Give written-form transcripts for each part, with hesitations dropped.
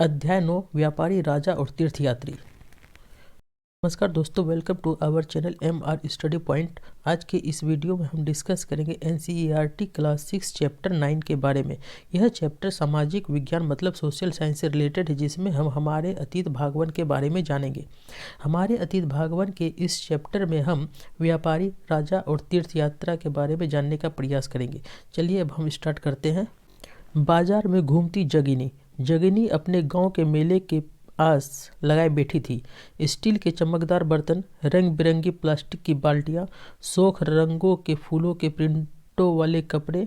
अध्याय 9 व्यापारी, राजा और तीर्थयात्री। नमस्कार दोस्तों, welcome to our channel MR study point. आज के इस वीडियो में हम डिस्कस करेंगे NCERT क्लास 6 चैप्टर 9 के बारे में। यह चैप्टर सामाजिक विज्ञान मतलब सोशल साइंस से रिलेटेड है, जिसमें हम हमारे अतीत भागवन के बारे में जानेंगे। हमारे अतीत भागवन के इस चैप्टर में हम व्यापारी, राजा और तीर्थ यात्रा के बारे में जानने का प्रयास करेंगे। चलिए अब हम स्टार्ट करते हैं। बाजार में घूमती जगिनी। जगिनी अपने गांव के मेले के आस लगाए बैठी थी। स्टील के चमकदार बर्तन, रंग बिरंगी प्लास्टिक की बाल्टियां, शौख रंगों के फूलों के प्रिंटों वाले कपड़े,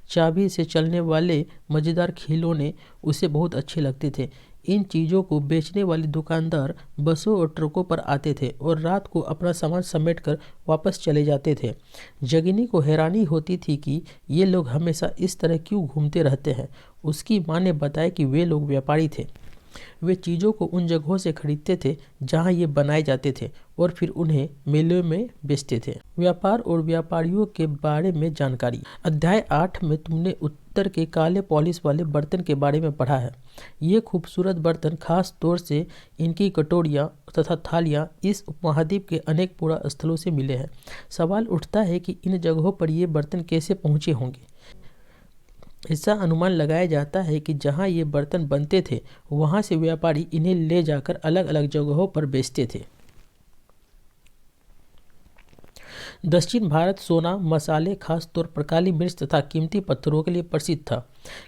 चाबी से चलने वाले मज़ेदार खिलौने उसे बहुत अच्छे लगते थे। इन चीज़ों को बेचने वाले दुकानदार बसों और ट्रकों पर आते थे और रात को अपना सामान समेटकर वापस चले जाते थे। जगिनी को हैरानी होती थी कि ये लोग हमेशा इस तरह क्यों घूमते रहते हैं। उसकी माँ ने बताया कि वे लोग व्यापारी थे। वे चीज़ों को उन जगहों से खरीदते थे जहां ये बनाए जाते थे और फिर उन्हें मेले में बेचते थे। व्यापार और व्यापारियों के बारे में जानकारी। अध्याय 8 में तुमने उत्तर के काले पॉलिश वाले बर्तन के बारे में पढ़ा है। ये खूबसूरत बर्तन, खास तौर से इनकी कटोरियाँ तथा थालियाँ, इस उपमहाद्वीप के अनेक पुरा स्थलों से मिले हैं। सवाल उठता है कि इन जगहों पर ये बर्तन कैसे पहुँचे होंगे। ऐसा अनुमान लगाया जाता है कि जहां ये बर्तन बनते थे वहां से व्यापारी इन्हें ले जाकर अलग अलग जगहों पर बेचते थे। दक्षिण भारत सोना, मसाले, खास तौर पर काली मिर्च तथा कीमती पत्थरों के लिए प्रसिद्ध था।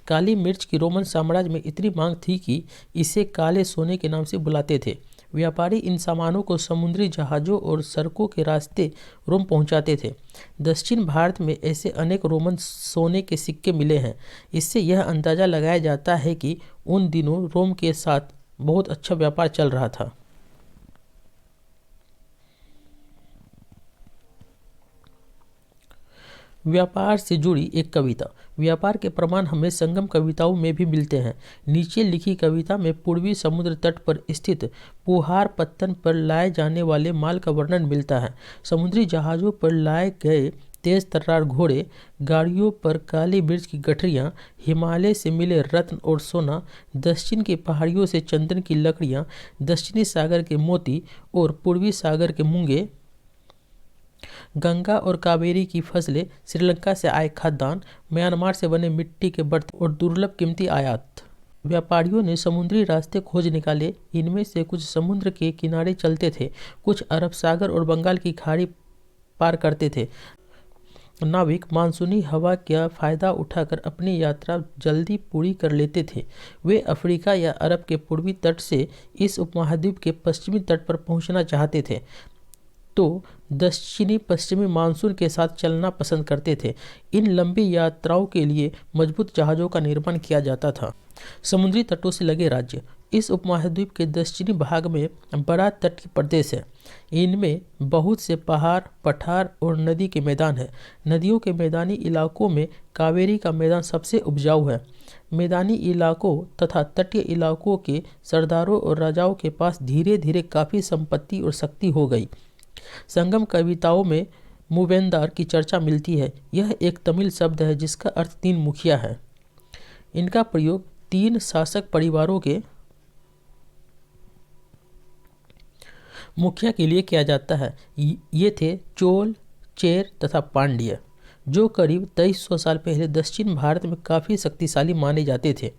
काली मिर्च की रोमन साम्राज्य में इतनी मांग थी कि इसे काले सोने के नाम से बुलाते थे। व्यापारी इन सामानों को समुद्री जहाज़ों और सड़कों के रास्ते रोम पहुंचाते थे। दक्षिण भारत में ऐसे अनेक रोमन सोने के सिक्के मिले हैं। इससे यह अंदाज़ा लगाया जाता है कि उन दिनों रोम के साथ बहुत अच्छा व्यापार चल रहा था। व्यापार से जुड़ी एक कविता। व्यापार के प्रमाण हमें संगम कविताओं में भी मिलते हैं। नीचे लिखी कविता में पूर्वी समुद्र तट पर स्थित पुहार पत्तन पर लाए जाने वाले माल का वर्णन मिलता है। समुद्री जहाज़ों पर लाए गए तेज तर्रार घोड़े, गाड़ियों पर काली मिर्च की गठरियाँ, हिमालय से मिले रत्न और सोना, दक्षिण की पहाड़ियों से चंदन की लकड़ियाँ, दक्षिणी सागर के मोती और पूर्वी सागर के मूंगे, गंगा और कावेरी की फसलें, श्रीलंका से आए खाद्यान्न, म्यांमार से बने मिट्टी के बर्तन और दुर्लभ कीमती आयात। व्यापारियों ने समुद्री रास्ते खोज निकाले। इनमें से कुछ समुद्र के किनारे चलते थे, कुछ अरब सागर और बंगाल की खाड़ी पार करते थे। नाविक मानसूनी हवा का फायदा उठाकर अपनी यात्रा जल्दी पूरी कर लेते थे। वे अफ्रीका या अरब के पूर्वी तट से इस उपमहाद्वीप के पश्चिमी तट पर पहुंचना चाहते थे तो दक्षिणी पश्चिमी मानसून के साथ चलना पसंद करते थे। इन लंबी यात्राओं के लिए मजबूत जहाज़ों का निर्माण किया जाता था। समुद्री तटों से लगे राज्य। इस उपमहाद्वीप के दक्षिणी भाग में बड़ा तटीय प्रदेश है। इनमें बहुत से पहाड़, पठार और नदी के मैदान हैं। नदियों के मैदानी इलाकों में कावेरी का मैदान सबसे उपजाऊ है। मैदानी इलाकों तथा तटीय इलाकों के सरदारों और राजाओं के पास धीरे धीरे काफ़ी संपत्ति और शक्ति हो गई। संगम कविताओं में मूवेंदार की चर्चा मिलती है। यह एक तमिल शब्द है जिसका अर्थ 3 मुखिया है। इनका प्रयोग 3 शासक परिवारों के मुखिया के लिए किया जाता है। ये थे चोल, चेर तथा पांड्य, जो करीब 2300 साल पहले दक्षिण भारत में काफ़ी शक्तिशाली माने जाते थे।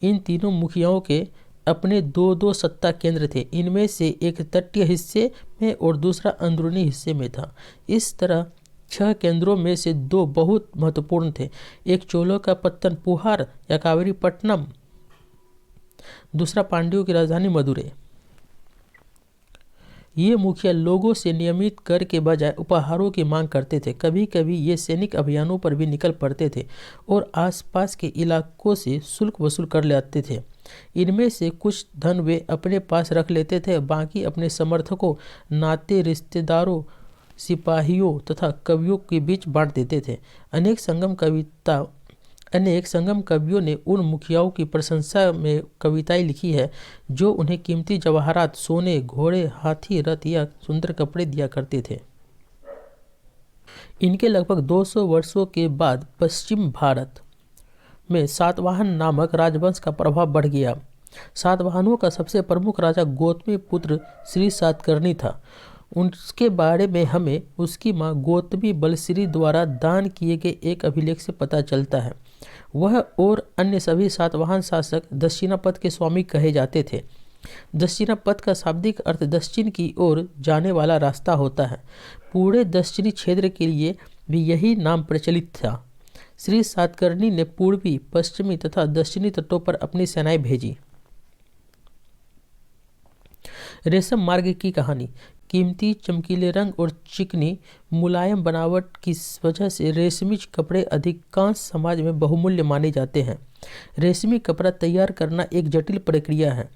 इन तीनों मुखियाओं के अपने 2 सत्ता केंद्र थे। इनमें से एक तटीय हिस्से में और दूसरा अंदरूनी हिस्से में था। इस तरह 6 केंद्रों में से 2 बहुत महत्वपूर्ण थे। एक चोलों का पत्तन पुहार या कावेरीपट्टनम, दूसरा पांड्यों की राजधानी मदुरै। ये मुखिया लोगों से नियमित कर के बजाय उपहारों की मांग करते थे। कभी कभी ये सैनिक अभियानों पर भी निकल पड़ते थे और आसपास के इलाकों से शुल्क वसूल कर लेते थे। इनमें से कुछ धन वे अपने पास रख लेते थे, बाकी अपने समर्थकों, नाते रिश्तेदारों, सिपाहियों तथा कवियों के बीच बांट देते थे। अनेक संगम कवियों ने उन मुखियाओं की प्रशंसा में कविताएं लिखी है जो उन्हें कीमती जवाहरात, सोने, घोड़े, हाथी, रथ या सुंदर कपड़े दिया करते थे। इनके लगभग 200 वर्षों के बाद पश्चिम भारत में सातवाहन नामक राजवंश का प्रभाव बढ़ गया। सातवाहनों का सबसे प्रमुख राजा गौतमी पुत्र श्री सातकर्णी था। उसके बारे में हमें उसकी मां गौतमी बलश्री द्वारा दान किए गए एक अभिलेख से पता चलता है। वह और अन्य सभी सातवाहन शासक दक्षिणापथ के स्वामी कहे जाते थे। दक्षिणापथ का शाब्दिक अर्थ दक्षिण की ओर जाने वाला रास्ता होता है। पूरे दक्षिणी क्षेत्र के लिए भी यही नाम प्रचलित था। श्री सातकर्णी ने पूर्वी, पश्चिमी तथा दक्षिणी तटों पर अपनी सेनाएं भेजी। रेशम मार्ग की कहानी। कीमती चमकीले रंग और चिकनी मुलायम बनावट की वजह से रेशमी कपड़े अधिकांश समाज में बहुमूल्य माने जाते हैं। रेशमी कपड़ा तैयार करना एक जटिल प्रक्रिया है।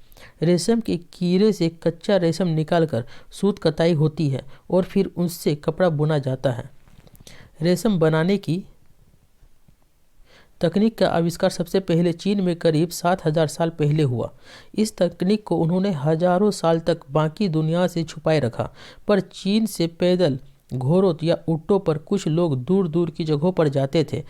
रेशम के कीड़े से कच्चा रेशम निकालकर सूत कताई होती है और फिर उससे कपड़ा बुना जाता है। रेशम बनाने की तकनीक का आविष्कार सबसे पहले चीन में करीब 7000 साल पहले हुआ। इस तकनीक को उन्होंने हजारों साल तक बाकी दुनिया से छुपाए रखा, पर चीन से पैदल, घोड़ों या ऊँटों पर कुछ लोग दूर दूर की जगहों पर जाते थे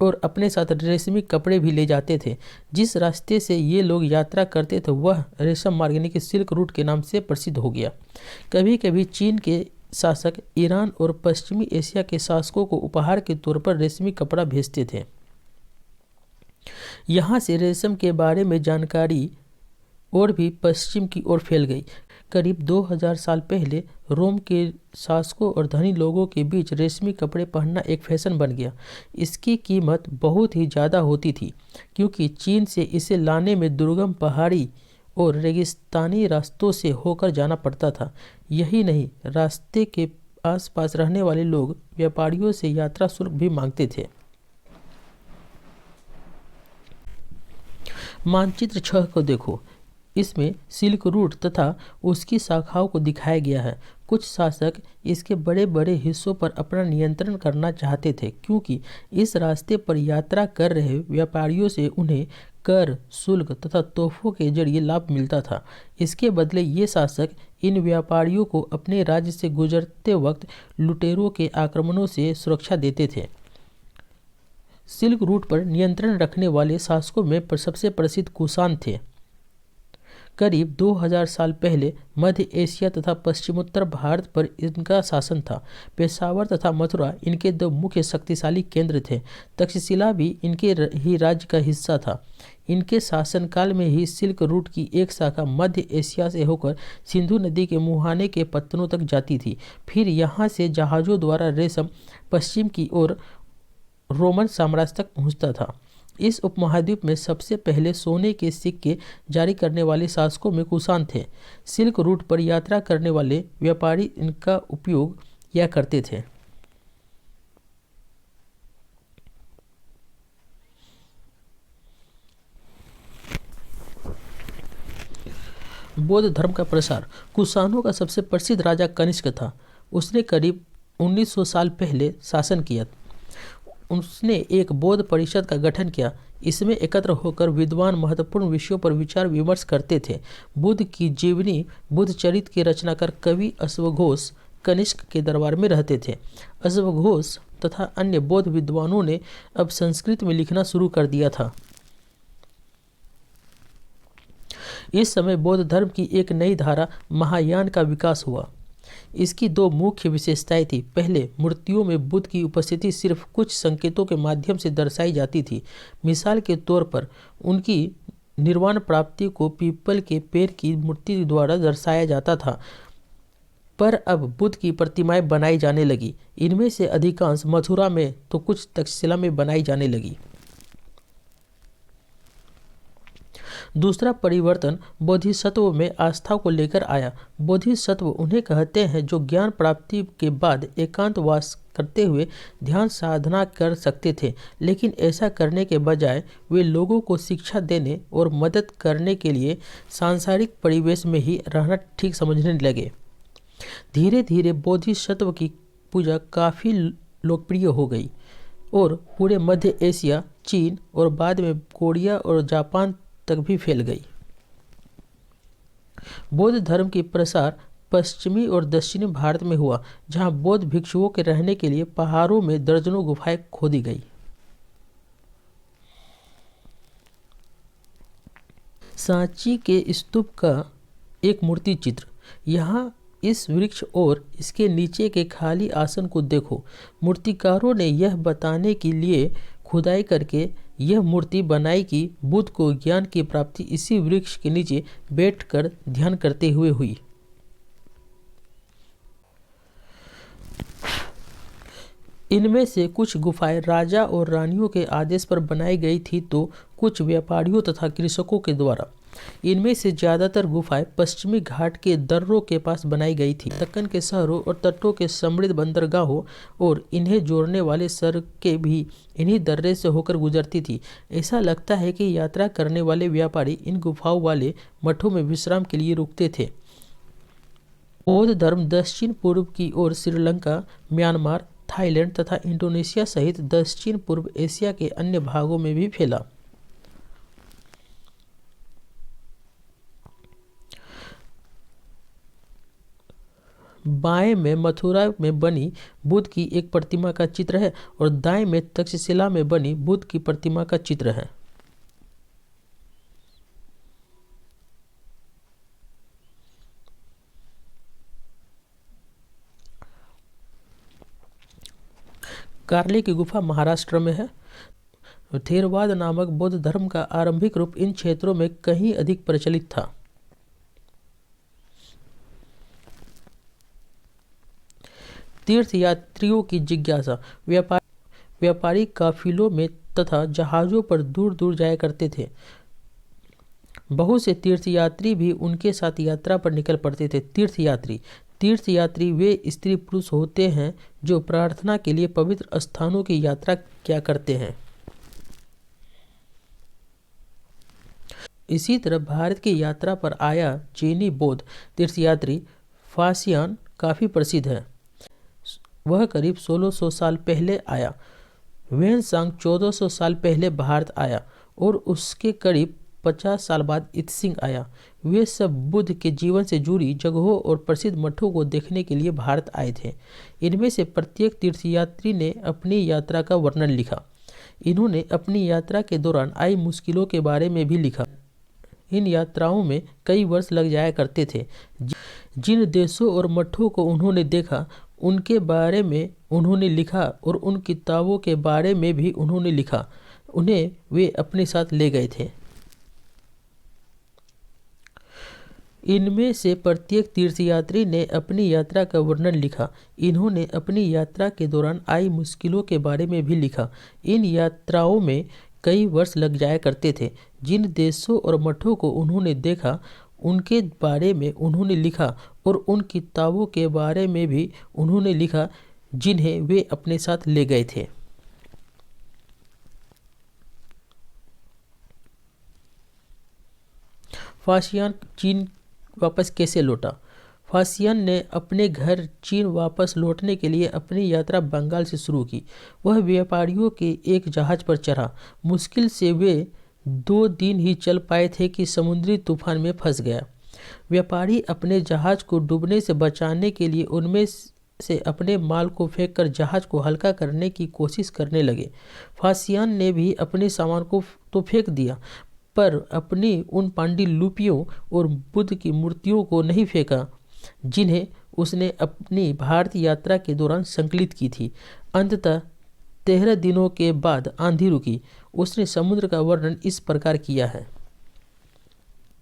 और अपने साथ रेशमी कपड़े भी ले जाते थे। जिस रास्ते से ये लोग यात्रा करते थे वह रेशम मार्ग यानी कि सिल्क रूट के नाम से प्रसिद्ध हो गया। कभी कभी चीन के शासक ईरान और पश्चिमी एशिया के शासकों को उपहार के तौर पर रेशमी कपड़ा भेजते थे। यहाँ से रेशम के बारे में जानकारी और भी पश्चिम की ओर फैल गई। करीब 2000 साल पहले रोम के शासकों और धनी लोगों के बीच रेशमी कपड़े पहनना एक फैशन बन गया। इसकी कीमत बहुत ही ज़्यादा होती थी क्योंकि चीन से इसे लाने में दुर्गम पहाड़ी और रेगिस्तानी रास्तों से होकर जाना पड़ता था। यही नहीं, रास्ते के आसपास रहने वाले लोग व्यापारियों से यात्रा शुल्क भी मांगते थे। मानचित्र 6 को देखो। इसमें सिल्क रूट तथा उसकी शाखाओं को दिखाया गया है। कुछ शासक इसके बड़े बड़े हिस्सों पर अपना नियंत्रण करना चाहते थे क्योंकि इस रास्ते पर यात्रा कर रहे व्यापारियों से उन्हें कर, शुल्क तथा तोहफों के जरिए लाभ मिलता था। इसके बदले ये शासक इन व्यापारियों को अपने राज्य से गुजरते वक्त लुटेरों के आक्रमणों से सुरक्षा देते थे। सिल्क रूट पर नियंत्रण रखने वाले शासकों में सबसे प्रसिद्ध कुषाण थे। करीब 2000 साल पहले मध्य एशिया तथा पश्चिमोत्तर भारत पर इनका शासन था। पेशावर तथा मथुरा इनके दो मुख्य शक्तिशाली केंद्र थे। तक्षशिला भी इनके ही राज्य का हिस्सा था। इनके शासनकाल में ही सिल्क रूट की एक शाखा मध्य एशिया से होकर सिंधु नदी के मुहाने के पत्तनों तक जाती थी। फिर यहाँ से जहाज़ों द्वारा रेशम पश्चिम की ओर रोमन साम्राज्य तक पहुंचता था। इस उपमहाद्वीप में सबसे पहले सोने के सिक्के जारी करने वाले शासकों में कुषाण थे। सिल्क रूट पर यात्रा करने वाले व्यापारी इनका उपयोग किया करते थे। बौद्ध धर्म का प्रसार। कुषाणों का सबसे प्रसिद्ध राजा कनिष्क था। उसने करीब 1900 साल पहले शासन किया। उसने एक बौद्ध परिषद का गठन किया। इसमें एकत्र होकर विद्वान महत्वपूर्ण विषयों पर विचार विमर्श करते थे। बुद्ध की जीवनी, बुद्ध चरित्र की रचनाकार कवि अश्वघोष कनिष्क के दरबार में रहते थे। अश्वघोष तथा अन्य बौद्ध विद्वानों ने अब संस्कृत में लिखना शुरू कर दिया था। इस समय बौद्ध धर्म की एक नई धारा महायान का विकास हुआ। इसकी दो मुख्य विशेषताएं थी। पहले, मूर्तियों में बुद्ध की उपस्थिति सिर्फ कुछ संकेतों के माध्यम से दर्शाई जाती थी। मिसाल के तौर पर उनकी निर्वाण प्राप्ति को पीपल के पेड़ की मूर्ति द्वारा दर्शाया जाता था। पर अब बुद्ध की प्रतिमाएं बनाई जाने लगी। इनमें से अधिकांश मथुरा में तो कुछ तक्षशिला में बनाई जाने लगी। दूसरा परिवर्तन बोधिसत्व में आस्था को लेकर आया। बोधिसत्व उन्हें कहते हैं जो ज्ञान प्राप्ति के बाद एकांतवास करते हुए ध्यान साधना कर सकते थे, लेकिन ऐसा करने के बजाय वे लोगों को शिक्षा देने और मदद करने के लिए सांसारिक परिवेश में ही रहना ठीक समझने लगे। धीरे धीरे बोधिसत्व की पूजा काफ़ी लोकप्रिय हो गई और पूरे मध्य एशिया, चीन और बाद में कोरिया और जापान तक भी फैल गई। बौद्ध धर्म की प्रसार पश्चिमी और दक्षिणी भारत में हुआ, जहां बौद्ध भिक्षुओं के रहने के लिए पहाड़ों में दर्जनों गुफाएं खोदी गई। सांची के स्तूप का एक मूर्ति चित्र। यहाँ इस वृक्ष और इसके नीचे के खाली आसन को देखो। मूर्तिकारों ने यह बताने के लिए खुदाई करके यह मूर्ति बनाई कि बुद्ध को ज्ञान की प्राप्ति इसी वृक्ष के नीचे बैठकर ध्यान करते हुए हुई। इनमें से कुछ गुफाएं राजा और रानियों के आदेश पर बनाई गई थी तो कुछ व्यापारियों तथा कृषकों के द्वारा। इनमें से ज़्यादातर गुफाएं पश्चिमी घाट के दर्रों के पास बनाई गई थी। दक्कन के शहरों और तटों के समृद्ध बंदरगाहों और इन्हें जोड़ने वाले सड़कें भी इन्हीं दर्रे से होकर गुजरती थी। ऐसा लगता है कि यात्रा करने वाले व्यापारी इन गुफाओं वाले मठों में विश्राम के लिए रुकते थे। बौद्ध धर्म दक्षिण पूर्व की ओर श्रीलंका, म्यांमार, थाईलैंड तथा इंडोनेशिया सहित दक्षिण पूर्व एशिया के अन्य भागों में भी फैला। बाएं में मथुरा में बनी बुद्ध की एक प्रतिमा का चित्र है और दाएं में तक्षशिला में बनी बुद्ध की प्रतिमा का चित्र है। कार्ले की गुफा महाराष्ट्र में है। थेरवाद नामक बौद्ध धर्म का आरंभिक रूप इन क्षेत्रों में कहीं अधिक प्रचलित था। तीर्थयात्रियों की जिज्ञासा। व्यापारी काफिलों में तथा जहाजों पर दूर दूर जाया करते थे। बहुत से तीर्थयात्री भी उनके साथ यात्रा पर निकल पड़ते थे। तीर्थयात्री वे स्त्री पुरुष होते हैं जो प्रार्थना के लिए पवित्र स्थानों की यात्रा किया करते हैं। इसी तरह भारत की यात्रा पर आया चीनी बौद्ध तीर्थयात्री फासियान काफ़ी प्रसिद्ध है। वह करीब 1600 साल पहले आया। वेनसांग 1400 साल पहले भारत आया और उसके करीब 50 साल बाद इत्सिंग आया। वे सब बुद्ध के जीवन से जुड़ी जगहों और प्रसिद्ध मठों को देखने के लिए भारत आए थे। इनमें से प्रत्येक तीर्थयात्री ने अपनी यात्रा का वर्णन लिखा। इन्होंने अपनी यात्रा के दौरान आई मुश्किलों के बारे में भी लिखा। इन यात्राओं में कई वर्ष लग जाया करते थे। जिन देशों और मठों को उन्होंने देखा उनके बारे में उन्होंने लिखा और उन किताबों के बारे में भी उन्होंने लिखा। उन्हें वे अपने साथ ले गए थे। इनमें से प्रत्येक तीर्थयात्री ने अपनी यात्रा का वर्णन लिखा। इन्होंने अपनी यात्रा के दौरान आई मुश्किलों के बारे में भी लिखा। इन यात्राओं में कई वर्ष लग जाया करते थे। जिन देशों और मठों को उन्होंने देखा उनके बारे में उन्होंने लिखा और उन किताबों के बारे में भी उन्होंने लिखा जिन्हें वे अपने साथ ले गए थे। फासियान चीन वापस कैसे लौटा? फासियान ने अपने घर चीन वापस लौटने के लिए अपनी यात्रा बंगाल से शुरू की। वह व्यापारियों के एक जहाज पर चढ़ा। मुश्किल से वे 2 दिन ही चल पाए थे कि समुद्री तूफान में फंस गया। व्यापारी अपने जहाज को डूबने से बचाने के लिए उनमें से अपने माल को फेंककर जहाज को हल्का करने की कोशिश करने लगे। फासियान ने भी अपने सामान को तो फेंक दिया पर अपनी उन पांडुलिपियों और बुद्ध की मूर्तियों को नहीं फेंका जिन्हें उसने अपनी भारत यात्रा के दौरान संकलित की थी। अंततः 13 दिनों के बाद आंधी रुकी। उसने समुद्र का वर्णन इस प्रकार किया है।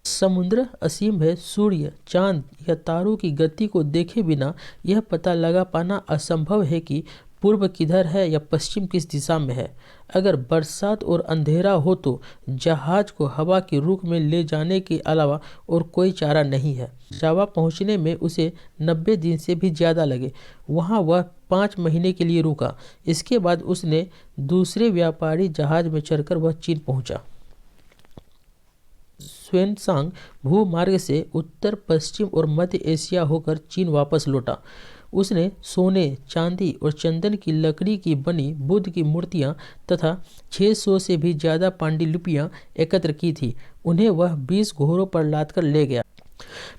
समुद्र असीम है। सूर्य, चांद या तारों की गति को देखे बिना यह पता लगा पाना असंभव है कि पूर्व किधर है या पश्चिम किस दिशा में है। अगर बरसात और अंधेरा हो तो जहाज को हवा के रुख में ले जाने के अलावा और कोई चारा नहीं है। जावा पहुंचने में उसे 90 दिन से भी ज़्यादा लगे। वहां वह 5 महीने के लिए रुका। इसके बाद उसने दूसरे व्यापारी जहाज में चढ़कर वह चीन पहुंचा। ह्वेनसांग भूमार्ग से उत्तर पश्चिम और मध्य एशिया होकर चीन वापस लौटा। उसने सोने, चांदी और चंदन की लकड़ी की बनी बुद्ध की मूर्तियां तथा 600 से भी ज़्यादा पांडुलिपियां एकत्र की थी। उन्हें वह 20 घोड़ों पर लादकर ले गया,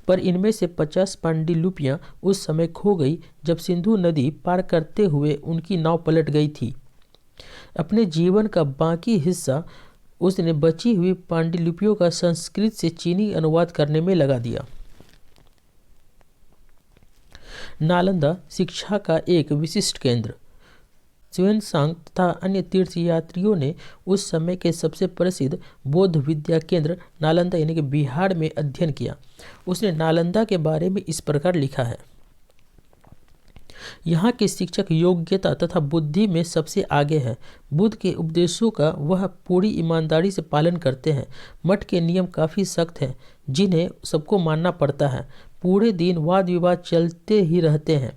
पर इनमें से 50 पांडुलिपियां उस समय खो गई जब सिंधु नदी पार करते हुए उनकी नाव पलट गई थी। अपने जीवन का बाकी हिस्सा उसने बची हुई पांडुलिपियों का संस्कृत से चीनी अनुवाद करने में लगा दिया। नालंदा शिक्षा का एक विशिष्ट केंद्र। ह्वेनसांग तथा अन्य तीर्थयात्रियों ने उस समय के सबसे प्रसिद्ध बौद्ध विद्या केंद्र नालंदा यानी कि बिहार में अध्ययन किया। उसने नालंदा के बारे में इस प्रकार लिखा है। यहाँ के शिक्षक योग्यता तथा बुद्धि में सबसे आगे है। बुद्ध के उपदेशों का वह पूरी ईमानदारी से पालन करते हैं। मठ के नियम काफ़ी सख्त हैं जिन्हें सबको मानना पड़ता है। पूरे दिन वाद विवाद चलते ही रहते हैं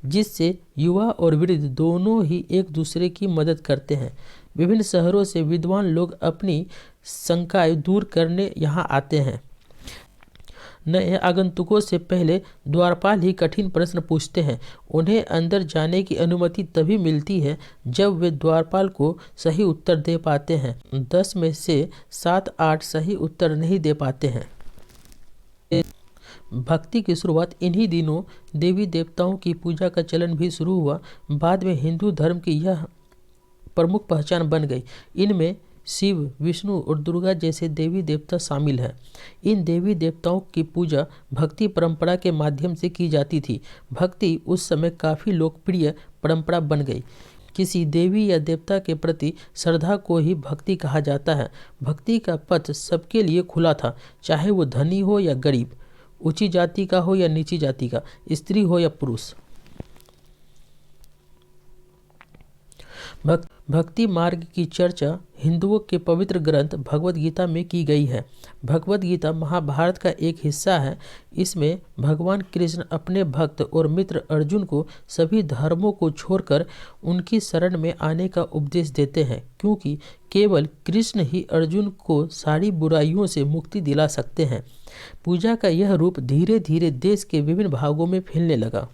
जिससे युवा और वृद्ध दोनों ही एक दूसरे की मदद करते हैं। विभिन्न शहरों से विद्वान लोग अपनी शंकाएं दूर करने यहाँ आते हैं। नए आगंतुकों से पहले द्वारपाल ही कठिन प्रश्न पूछते हैं। उन्हें अंदर जाने की अनुमति तभी मिलती है जब वे द्वारपाल को सही उत्तर दे पाते हैं। 10 में से 7-8 सही उत्तर नहीं दे पाते हैं। भक्ति की शुरुआत इन्हीं दिनों देवी देवताओं की पूजा का चलन भी शुरू हुआ। बाद में हिंदू धर्म की यह प्रमुख पहचान बन गई। इनमें शिव, विष्णु और दुर्गा जैसे देवी देवता शामिल हैं। इन देवी देवताओं की पूजा भक्ति परंपरा के माध्यम से की जाती थी। भक्ति उस समय काफ़ी लोकप्रिय परंपरा बन गई। किसी देवी या देवता के प्रति श्रद्धा को ही भक्ति कहा जाता है। भक्ति का पथ सबके लिए खुला था, चाहे वो धनी हो या गरीब, ऊंची जाति का हो या नीची जाति का, स्त्री हो या पुरुष। भक्ति मार्ग की चर्चा हिंदुओं के पवित्र ग्रंथ भगवद गीता में की गई है। भगवद गीता महाभारत का एक हिस्सा है। इसमें भगवान कृष्ण अपने भक्त और मित्र अर्जुन को सभी धर्मों को छोड़कर उनकी शरण में आने का उपदेश देते हैं, क्योंकि केवल कृष्ण ही अर्जुन को सारी बुराइयों से मुक्ति दिला सकते हैं। पूजा का यह रूप धीरे धीरे देश के विभिन्न भागों में फैलने लगा।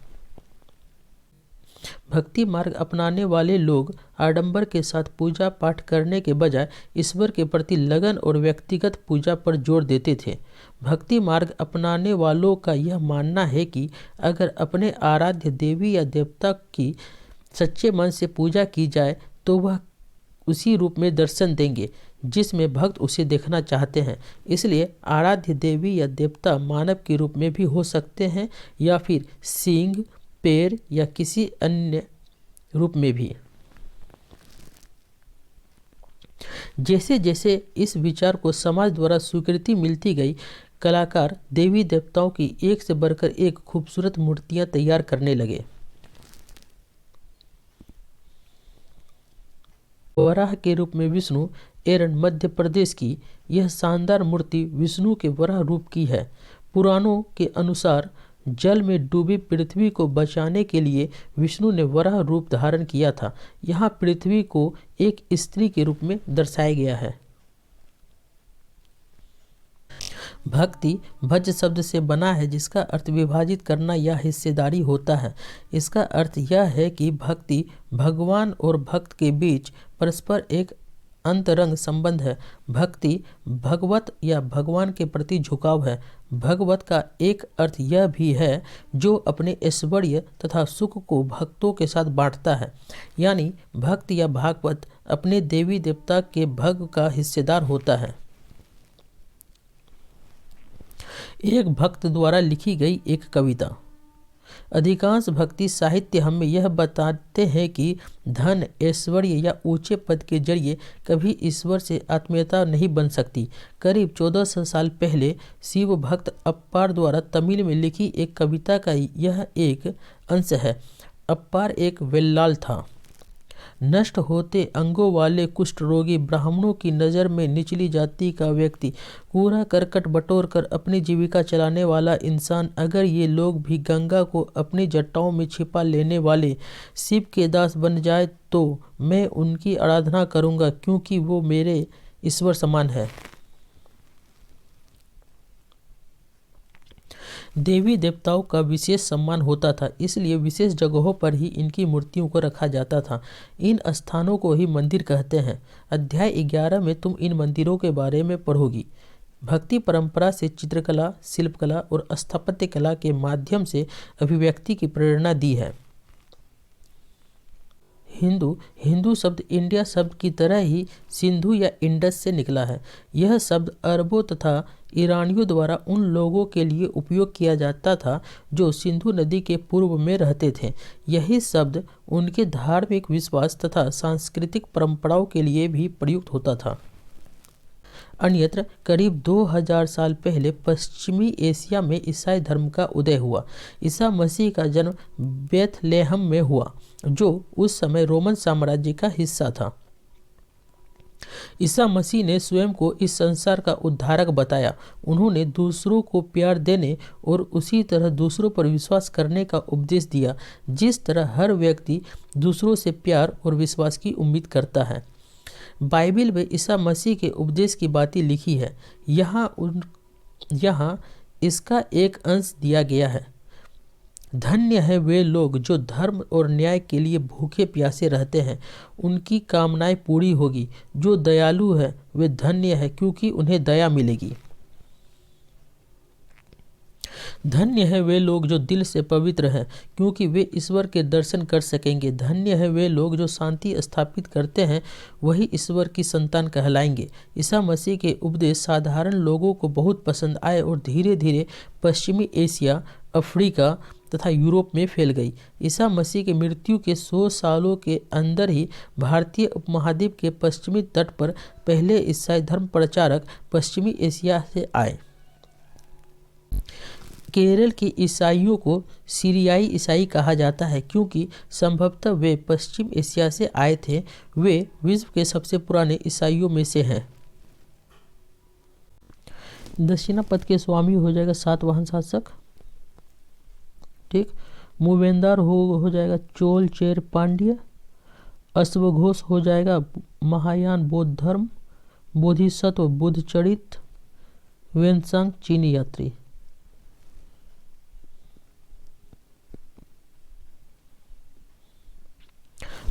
भक्ति मार्ग अपनाने वाले लोग आडंबर के साथ पूजा पाठ करने के बजाय ईश्वर के प्रति लगन और व्यक्तिगत पूजा पर जोर देते थे। भक्ति मार्ग अपनाने वालों का यह मानना है कि अगर अपने आराध्य देवी या देवता की सच्चे मन से पूजा की जाए तो वह उसी रूप में दर्शन देंगे जिसमें भक्त उसे देखना चाहते हैं। इसलिए आराध्य देवी या देवता मानव के रूप में भी हो सकते हैं या फिर सींग, पैर या किसी अन्य रूप में भी। जैसे जैसे इस विचार को समाज द्वारा स्वीकृति मिलती गई, कलाकार देवी देवताओं की एक से बढ़कर एक खूबसूरत मूर्तियां तैयार करने लगे। वराह के रूप में विष्णु एरन मध्य प्रदेश की यह शानदार मूर्ति विष्णु के वराह रूप की है। पुराणों के अनुसार जल में डूबी पृथ्वी को बचाने के लिए विष्णु ने वराह रूप धारण किया था। यहाँ पृथ्वी को एक स्त्री के रूप में दर्शाया गया है। भक्ति भज शब्द से बना है जिसका अर्थ विभाजित करना या हिस्सेदारी होता है। इसका अर्थ यह है कि भक्ति भगवान और भक्त के बीच परस्पर एक अंतरंग संबंध है। भक्ति भगवत या भगवान के प्रति झुकाव है। भगवत का एक अर्थ यह भी है जो अपने ऐश्वर्य तथा सुख को भक्तों के साथ बांटता है, यानी भक्त या भागवत अपने देवी देवता के भाग का हिस्सेदार होता है। एक भक्त द्वारा लिखी गई एक कविता। अधिकांश भक्ति साहित्य हमें यह बताते हैं कि धन, ऐश्वर्य या ऊंचे पद के जरिए कभी ईश्वर से आत्मीयता नहीं बन सकती। करीब 1400 साल पहले शिव भक्त अप्पार द्वारा तमिल में लिखी एक कविता का यह एक अंश है। अप्पार एक वेल्लाल था। नष्ट होते अंगों वाले कुष्ठ रोगी ब्राह्मणों की नज़र में निचली जाति का व्यक्ति, कूड़ा करकट बटोर कर अपनी जीविका चलाने वाला इंसान, अगर ये लोग भी गंगा को अपनी जटाओं में छिपा लेने वाले शिव के दास बन जाए तो मैं उनकी आराधना करूंगा, क्योंकि वो मेरे ईश्वर समान है। देवी देवताओं का विशेष सम्मान होता था, इसलिए विशेष जगहों पर ही इनकी मूर्तियों को रखा जाता था। इन स्थानों को ही मंदिर कहते हैं। अध्याय 11 में तुम इन मंदिरों के बारे में पढ़ोगी। भक्ति परंपरा से चित्रकला, शिल्पकला और स्थापत्य कला के माध्यम से अभिव्यक्ति की प्रेरणा दी है। हिंदू शब्द इंडिया शब्द की तरह ही सिंधु या इंडस से निकला है। यह शब्द अरबों तथा ईरानियों द्वारा उन लोगों के लिए उपयोग किया जाता था जो सिंधु नदी के पूर्व में रहते थे। यही शब्द उनके धार्मिक विश्वास तथा सांस्कृतिक परंपराओं के लिए भी प्रयुक्त होता था। अन्यत्र करीब 2000 साल पहले पश्चिमी एशिया में ईसाई धर्म का उदय हुआ। ईसा मसीह का जन्म बेथलेहम में हुआ, जो उस समय रोमन साम्राज्य का हिस्सा था। ईसा मसीह ने स्वयं को इस संसार का उद्धारक बताया। उन्होंने दूसरों को प्यार देने और उसी तरह दूसरों पर विश्वास करने का उपदेश दिया, जिस तरह हर व्यक्ति दूसरों से प्यार और विश्वास की उम्मीद करता है। बाइबिल में ईसा मसीह के उपदेश की बातें लिखी है। यहाँ इसका एक अंश दिया गया है। धन्य है वे लोग जो धर्म और न्याय के लिए भूखे प्यासे रहते हैं, उनकी कामनाएं पूरी होगी। जो दयालु है वे धन्य है, क्योंकि उन्हें दया मिलेगी। धन्य है वे लोग जो दिल से पवित्र हैं, क्योंकि वे ईश्वर के दर्शन कर सकेंगे। धन्य है वे लोग जो शांति स्थापित करते हैं, वही ईश्वर की संतान कहलाएंगे। ईसा मसीह के उपदेश साधारण लोगों को बहुत पसंद आए और धीरे धीरे पश्चिमी एशिया, अफ्रीका तथा यूरोप में फैल गई। ईसा मसीह की मृत्यु के 100 सालों के अंदर ही भारतीय उपमहाद्वीप के पश्चिमी तट पर पहले ईसाई धर्म प्रचारक पश्चिमी एशिया से आए। केरल के ईसाइयों को सीरियाई ईसाई कहा जाता है, क्योंकि संभवतः वे पश्चिम एशिया से आए थे। वे विश्व के सबसे पुराने ईसाइयों में से हैं। दक्षिणापथ के स्वामी हो जाएगा सातवाहन शासक, ठीक। मूवेंदार हो जाएगा चोल चेर पांड्य। अश्वघोष हो जाएगा महायान बौद्ध धर्म। बोधिसत्व बुद्धचरित। वेनसांग चीनी यात्री।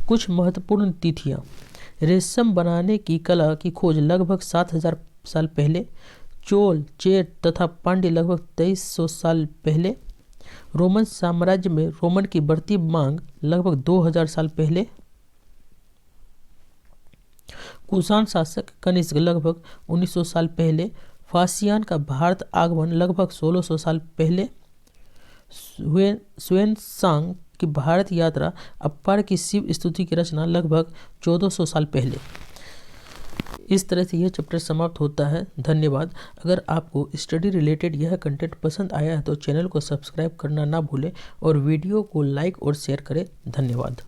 कुछ महत्वपूर्ण तिथियां। रेशम बनाने की कला की खोज लगभग 7000 साल पहले। चोल चेर तथा पांड्य लगभग 2300 साल पहले। रोमन साम्राज्य में रोमन की बढ़ती मांग लगभग 2000 साल पहले। कुषाण शासक कनिष्क लगभग 1900 साल पहले। फासियान का भारत आगमन लगभग 1600 साल पहले। ह्वेनसांग की भारत यात्रा, अप्पार की शिव स्तुति की रचना लगभग 1400 साल पहले। इस तरह से यह चैप्टर समाप्त होता है। धन्यवाद। अगर आपको स्टडी रिलेटेड यह कंटेंट पसंद आया है तो चैनल को सब्सक्राइब करना ना भूलें और वीडियो को लाइक और शेयर करें। धन्यवाद।